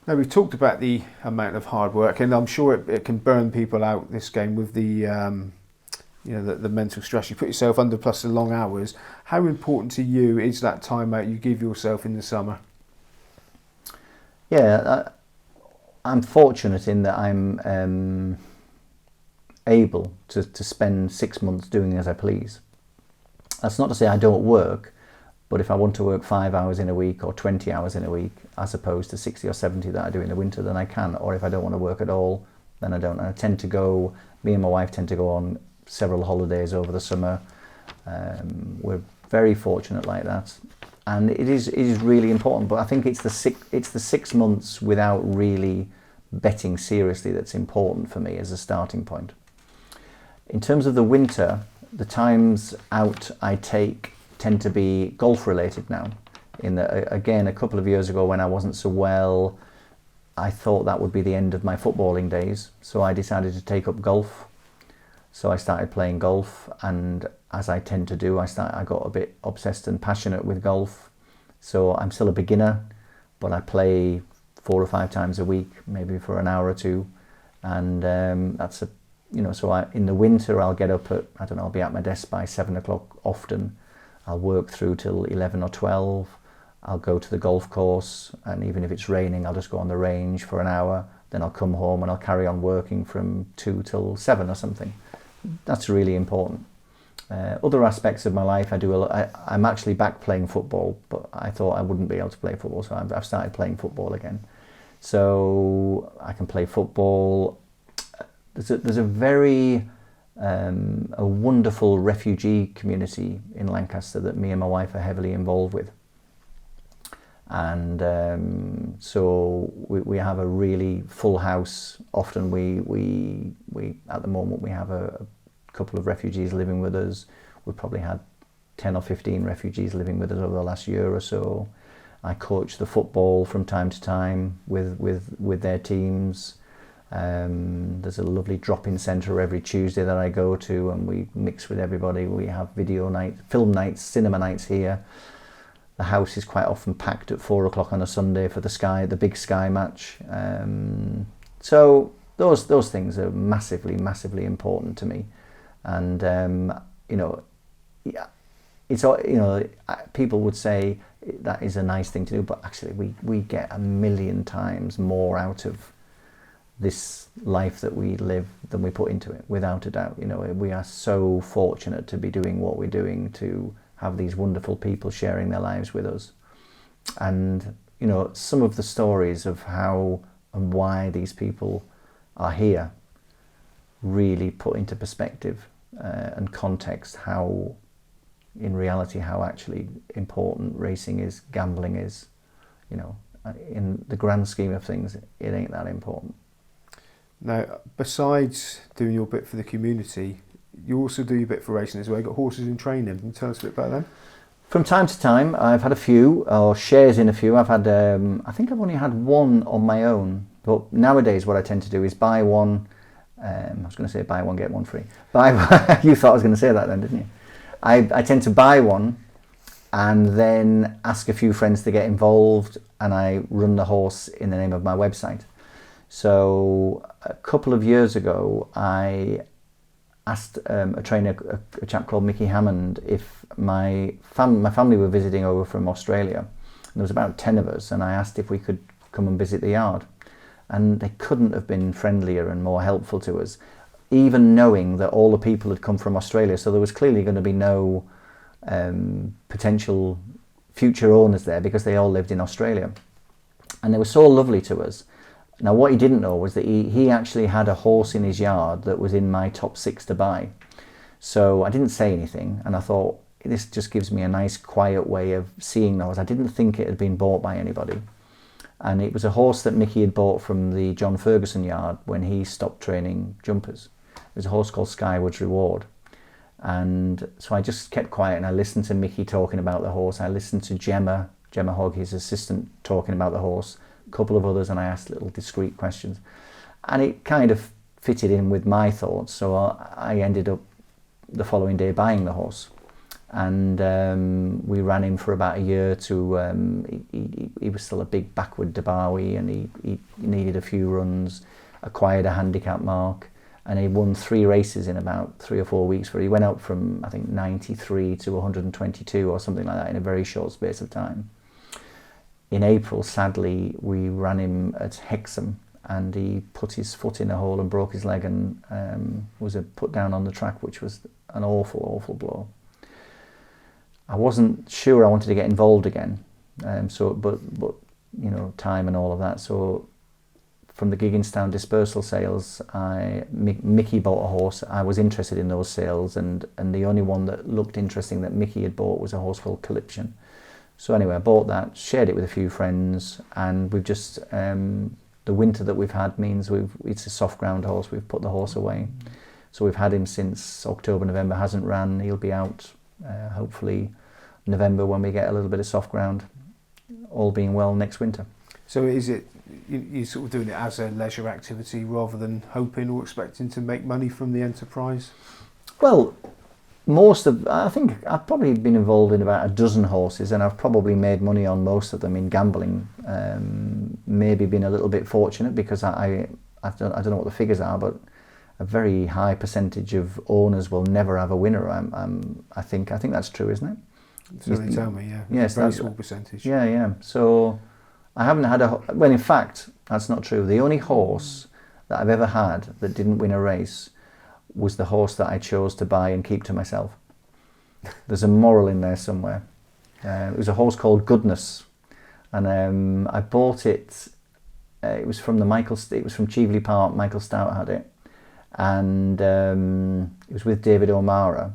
Now we've talked about the amount of hard work, and I'm sure it can burn people out, this game, with the mental stress you put yourself under, plus the long hours. How important to you is that time out you give yourself in the summer? Yeah, I'm fortunate in that I'm able to spend 6 months doing as I please. That's not to say I don't work, but if I want to work 5 hours in a week or 20 hours in a week, as opposed to 60 or 70 that I do in the winter, then I can. Or if I don't want to work at all, then I don't. And I tend to go, me and my wife tend to go on several holidays over the summer. We're very fortunate like that. And it is really important, but I think it's the 6 months without really betting seriously that's important for me as a starting point. In terms of the winter, the times out I take tend to be golf related now. Again, a couple of years ago when I wasn't so well, I thought that would be the end of my footballing days, so I decided to take up golf. So I started playing golf, and as I tend to do, I got a bit obsessed and passionate with golf. So I'm still a beginner, but I play 4 or 5 times a week, maybe for an hour or two, and in the winter I'll get up at, I'll be at my desk by 7 o'clock often. I'll work through till 11 or 12. I'll go to the golf course, and even if it's raining, I'll just go on the range for an hour. Then I'll come home and I'll carry on working from 2 till 7 or something. That's really important. Other aspects of my life, I'm actually back playing football, but I thought I wouldn't be able to play football, so I've started playing football again. So I can play football. There's a very a wonderful refugee community in Lancaster that me and my wife are heavily involved with, and so we have a really full house. Often we at the moment we have a couple of refugees living with us. We've probably had 10 or 15 refugees living with us over the last year or so. I coach the football from time to time with their teams. There's a lovely drop-in centre every Tuesday that I go to, and we mix with everybody. We have video night, film nights, cinema nights here. The house is quite often packed at 4 o'clock on a Sunday for the big Sky match. So those things are massively, massively important to me. And people would say that is a nice thing to do, but actually we get a million times more out of this life that we live than we put into it, without a doubt. We are so fortunate to be doing what we're doing, to have these wonderful people sharing their lives with us. And some of the stories of how and why these people are here really put into perspective and context how actually important racing is, gambling is. In the grand scheme of things, it ain't that important. Now, besides doing your bit for the community, you also do your bit for racing as well. You've got horses in training. Can you tell us a bit about them? From time to time, I've had a few, or shares in a few. I've had, I think I've only had one on my own. But nowadays, what I tend to do is buy one. I was going to say buy one, get one free. You thought I was going to say that then, didn't you? I tend to buy one and then ask a few friends to get involved, and I run the horse in the name of my website. So a couple of years ago, I asked a trainer, a chap called Mickey Hammond, if my family were visiting over from Australia. And there was about 10 of us, and I asked if we could come and visit the yard. And they couldn't have been friendlier and more helpful to us, even knowing that all the people had come from Australia. So there was clearly going to be no potential future owners there, because they all lived in Australia. And they were so lovely to us. Now, what he didn't know was that he actually had a horse in his yard that was in my top 6 to buy. So I didn't say anything, and I thought, this just gives me a nice quiet way of seeing those. I didn't think it had been bought by anybody. And it was a horse that Mickey had bought from the John Ferguson yard when he stopped training jumpers. It was a horse called Skywood's Reward. And so I just kept quiet, and I listened to Mickey talking about the horse. I listened to Gemma Hogg, his assistant, talking about the horse, a couple of others, and I asked little discreet questions. And it kind of fitted in with my thoughts, so I ended up the following day buying the horse. and we ran him for about a year to, he was still a big backward Dabawi, and he needed a few runs, acquired a handicap mark, and he won 3 races in about 3 or 4 weeks. He went up from, I think, 93 to 122 or something like that in a very short space of time. In April, sadly, we ran him at Hexham, and he put his foot in a hole and broke his leg, and was put down on the track, which was an awful, awful blow. I wasn't sure I wanted to get involved again, but you know, time and all of that. So from the Gigginstown dispersal sales, Mickey bought a horse. I was interested in those sales, and the only one that looked interesting that Mickey had bought was a horse called Calyption. So anyway, I bought that, shared it with a few friends, and we've just, the winter that we've had means it's a soft ground horse. We've put the horse away. So we've had him since October, November, hasn't ran. He'll be out hopefully November when we get a little bit of soft ground, all being well, next winter. So is it, you're sort of doing it as a leisure activity rather than hoping or expecting to make money from the enterprise? Well, I think I've probably been involved in about a dozen horses, and I've probably made money on most of them in gambling. Maybe been a little bit fortunate because I don't know what the figures are, but a very high percentage of owners will never have a winner. I think that's true, isn't it? So they tell me, yeah. Yes, very small percentage. Yeah. So I haven't had well, in fact, that's not true. The only horse that I've ever had that didn't win a race was the horse that I chose to buy and keep to myself. There's a moral in there somewhere. It was a horse called Goodness, and I bought it. It was from it was from Cheveley Park. Michael Stout had it, and it was with David O'Mara.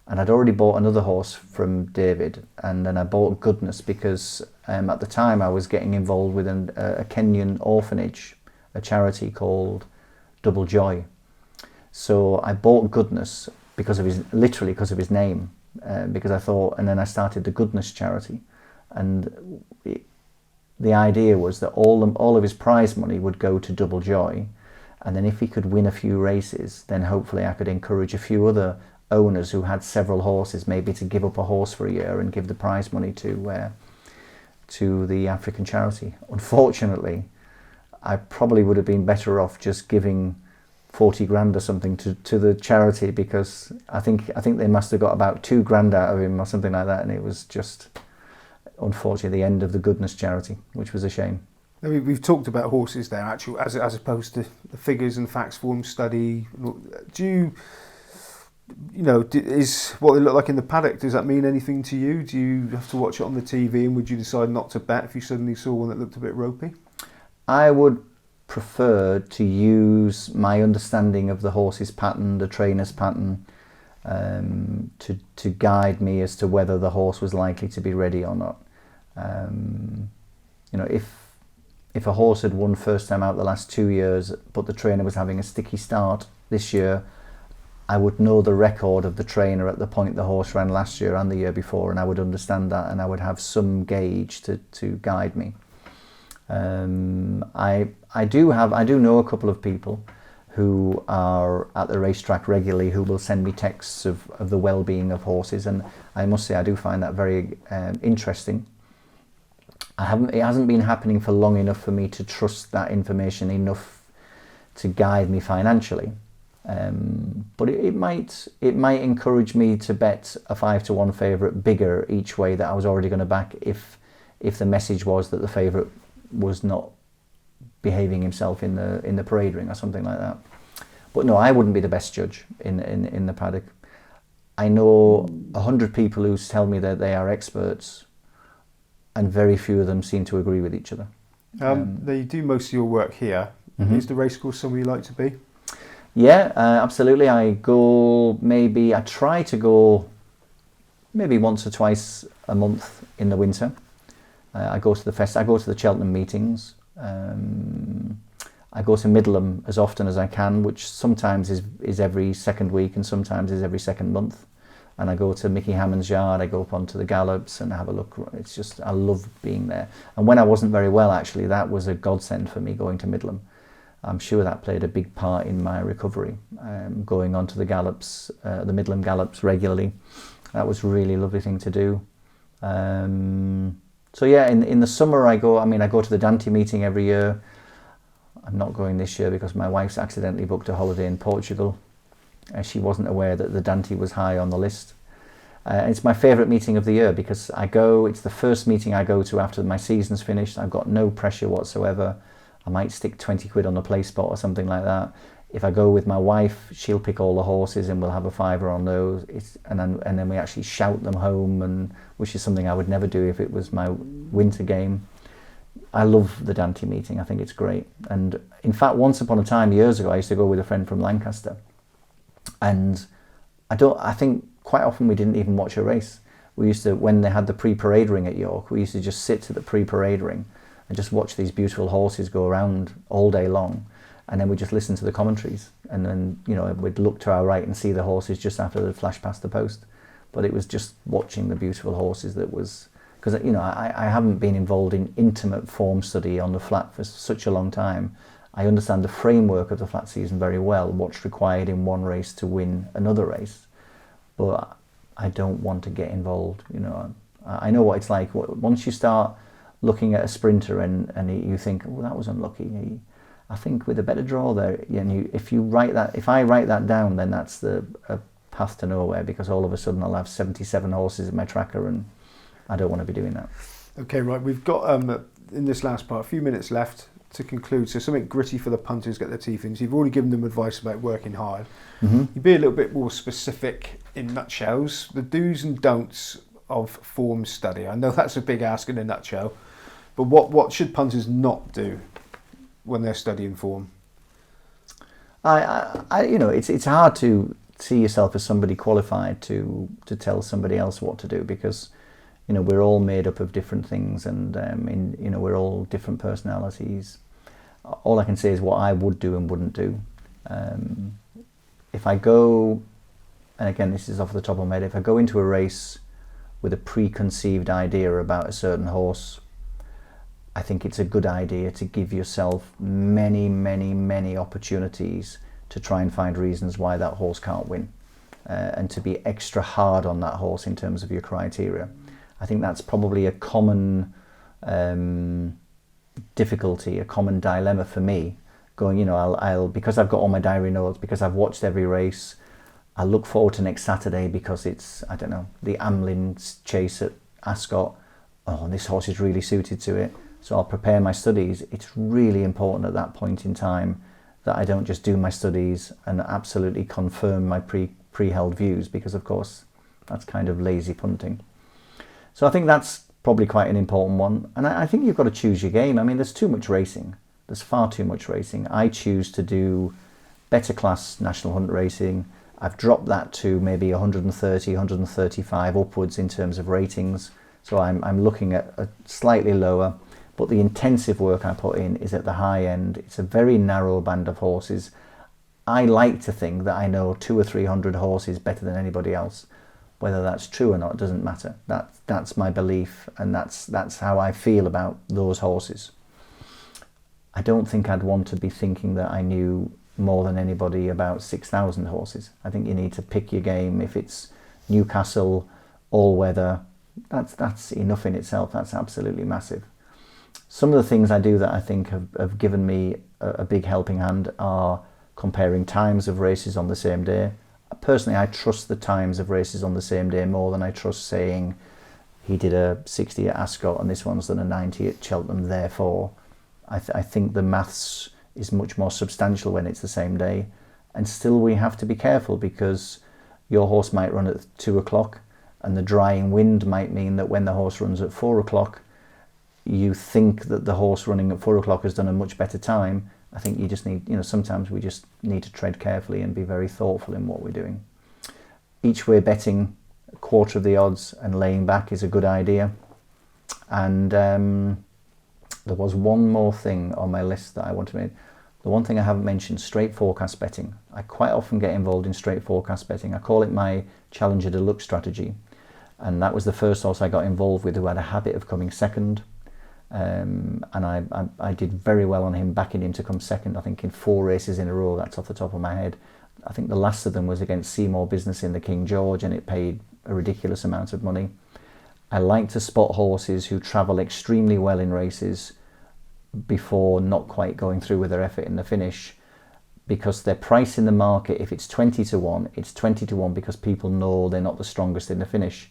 And I'd already bought another horse from David, and then I bought Goodness because at the time I was getting involved with a Kenyan orphanage, a charity called Double Joy. So I bought Goodness literally because of his name, because I thought, and then I started the Goodness charity, and the idea was that all of his prize money would go to Double Joy, and then if he could win a few races, then hopefully I could encourage a few other owners who had several horses maybe to give up a horse for a year and give the prize money to the African charity. Unfortunately, I probably would have been better off just giving 40 grand or something to the charity, because I think they must have got about 2 grand out of him or something like that, and it was just unfortunately the end of the Goodness charity, which was a shame. We've talked about horses there, actually, as opposed to the figures and facts form study. Do is what they look like in the paddock, does that mean anything to you? Do you have to watch it on the TV, and would you decide not to bet if you suddenly saw one that looked a bit ropey? I would prefer to use my understanding of the horse's pattern, the trainer's pattern, to guide me as to whether the horse was likely to be ready or not. If a horse had won first time out the last 2 years, but the trainer was having a sticky start this year, I would know the record of the trainer at the point the horse ran last year and the year before, and I would understand that, and I would have some gauge to guide me. I do know a couple of people who are at the racetrack regularly who will send me texts of the well-being of horses, and I must say I do find that very interesting. It hasn't been happening for long enough for me to trust that information enough to guide me financially. But it might encourage me to bet a 5-1 favourite bigger each way that I was already going to back if the message was that the favourite was not behaving himself in the parade ring or something like that. But no, I wouldn't be the best judge in the paddock. I know 100 people who tell me that they are experts, and very few of them seem to agree with each other. They do most of your work here. Mm-hmm. Is the racecourse somewhere you like to be? Yeah, absolutely. I try to go maybe once or twice a month in the winter. I go to the Cheltenham meetings. I go to Middleham as often as I can, which sometimes is every second week and sometimes is every second month. And I go to Mickey Hammond's yard, I go up onto the gallops and have a look. It's just, I love being there. And when I wasn't very well, actually, that was a godsend for me, going to Middleham. I'm sure that played a big part in my recovery, going onto the gallops, the Middleham gallops regularly. That was a really lovely thing to do. So yeah, in the summer I go to the Dante meeting every year. I'm not going this year because my wife's accidentally booked a holiday in Portugal. She wasn't aware that the Dante was high on the list. It's my favourite meeting of the year because it's the first meeting I go to after my season's finished. I've got no pressure whatsoever. I might stick 20 quid on the play spot or something like that. If I go with my wife, she'll pick all the horses and we'll have a fiver on those. And then we actually shout them home, which is something I would never do if it was my winter game. I love the Dante meeting. I think it's great. And in fact, once upon a time, years ago, I used to go with a friend from Lancaster. And I think quite often we didn't even watch a race. We used to, when they had the pre-parade ring at York, we used to just sit at the pre-parade ring and just watch these beautiful horses go around all day long. And then we just listen to the commentaries. And then, we'd look to our right and see the horses just after they'd flashed past the post. But it was just watching the beautiful horses that was... Because, I haven't been involved in intimate form study on the flat for such a long time. I understand the framework of the flat season very well, what's required in one race to win another race. But I don't want to get involved. I know what it's like. Once you start looking at a sprinter and you think, oh, that was unlucky. I think with a better draw there, if I write that down, then that's a path to nowhere, because all of a sudden I'll have 77 horses in my tracker and I don't want to be doing that. Okay, right. We've got, in this last part, a few minutes left to conclude. So something gritty for the punters, get their teeth in. So you've already given them advice about working hard. Mm-hmm. You'd be a little bit more specific in nutshells. The do's and don'ts of form study. I know that's a big ask in a nutshell, but what should punters not do when they're studying form? It's hard to see yourself as somebody qualified to tell somebody else what to do, because we're all made up of different things, and we're all different personalities. All I can say is what I would do and wouldn't do. If I go, and again this is off the top of my head, if I go into a race with a preconceived idea about a certain horse, I think it's a good idea to give yourself many, many, many opportunities to try and find reasons why that horse can't win, and to be extra hard on that horse in terms of your criteria. I think that's probably a common difficulty, a common dilemma for me. Going, I'll because I've got all my diary notes, because I've watched every race, I look forward to next Saturday because it's, I don't know, the Amlin chase at Ascot. Oh, this horse is really suited to it. So I'll prepare my studies. It's really important at that point in time that I don't just do my studies and absolutely confirm my pre-held views, because of course that's kind of lazy punting. So I think that's probably quite an important one. And I think you've got to choose your game. I mean, there's too much racing. There's far too much racing. I choose to do better class national hunt racing. I've dropped that to maybe 130, 135 upwards in terms of ratings. So I'm looking at a slightly lower, but the intensive work I put in is at the high end. It's a very narrow band of horses. I like to think that I know 200 or 300 horses better than anybody else. Whether that's true or not doesn't matter. That's my belief, and that's how I feel about those horses. I don't think I'd want to be thinking that I knew more than anybody about 6,000 horses. I think you need to pick your game. If it's Newcastle, all weather, that's enough in itself. That's absolutely massive. Some of the things I do that I think have given me a big helping hand are comparing times of races on the same day. Personally, I trust the times of races on the same day more than I trust saying he did a 60 at Ascot and this one's done a 90 at Cheltenham, therefore. I think the maths is much more substantial when it's the same day. And still we have to be careful, because your horse might run at 2 o'clock and the drying wind might mean that when the horse runs at 4 o'clock, you think that the horse running at 4 o'clock has done a much better time. I think you just need, sometimes we just need to tread carefully and be very thoughtful in what we're doing. Each way betting a quarter of the odds and laying back is a good idea. And there was one more thing on my list that I want to make. The one thing I haven't mentioned, straight forecast betting. I quite often get involved in straight forecast betting. I call it my Challenger Deluxe strategy. And that was the first horse I got involved with who had a habit of coming second. And I did very well on him, backing him to come second, I think in 4 races in a row. That's off the top of my head. I think the last of them was against Seymour Business in the King George, and it paid a ridiculous amount of money. I like to spot horses who travel extremely well in races before not quite going through with their effort in the finish, because their price in the market, if it's 20 to 1, it's 20 to 1 because people know they're not the strongest in the finish.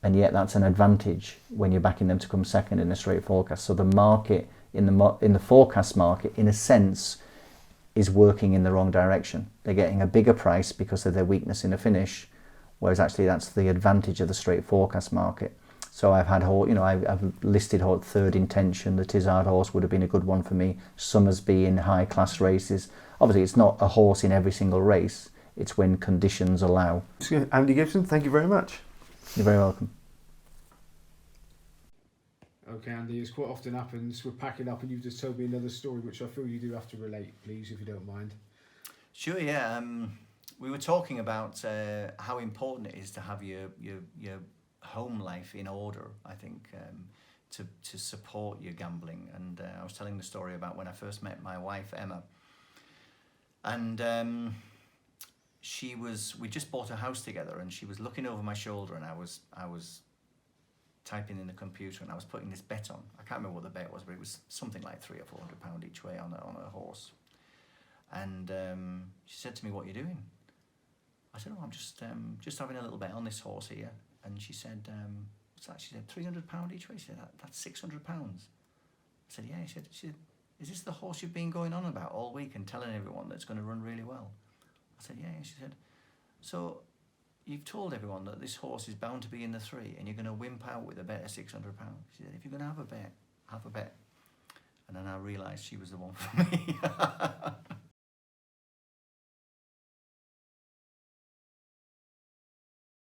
And yet that's an advantage when you're backing them to come second in a straight forecast. So the market, in the forecast market, in a sense, is working in the wrong direction. They're getting a bigger price because of their weakness in the finish, whereas actually that's the advantage of the straight forecast market. So I've had, I've listed Third Intention. The Tizard horse would have been a good one for me. Summersby in high class races. Obviously, it's not a horse in every single race. It's when conditions allow. Andy Gibson, thank you very much. You're very welcome. Okay, Andy, as quite often happens, we're packing up and you've just told me another story which I feel you do have to relate, please, if you don't mind. Sure, yeah. We were talking about how important it is to have your home life in order, I think, to support your gambling. And I was telling the story about when I first met my wife, Emma. And we just bought a house together, and she was looking over my shoulder, and I was typing in the computer, and I was putting this bet on. I can't remember what the bet was, but it was something like £300 or £400 each way on a horse. And she said to me, "What are you doing?" I said, "Oh, I'm just having a little bet on this horse here." And she said, "What's that?" She said, £300 each way. She said, "That's £600. I said, "Yeah." She said, "Is this the horse you've been going on about all week and telling everyone that it's going to run really well?" I said, "Yeah." She said, "So you've told everyone that this horse is bound to be in the 3 and you're going to wimp out with a bet of £600. She said, "If you're going to have a bet, have a bet." And then I realised she was the one for me.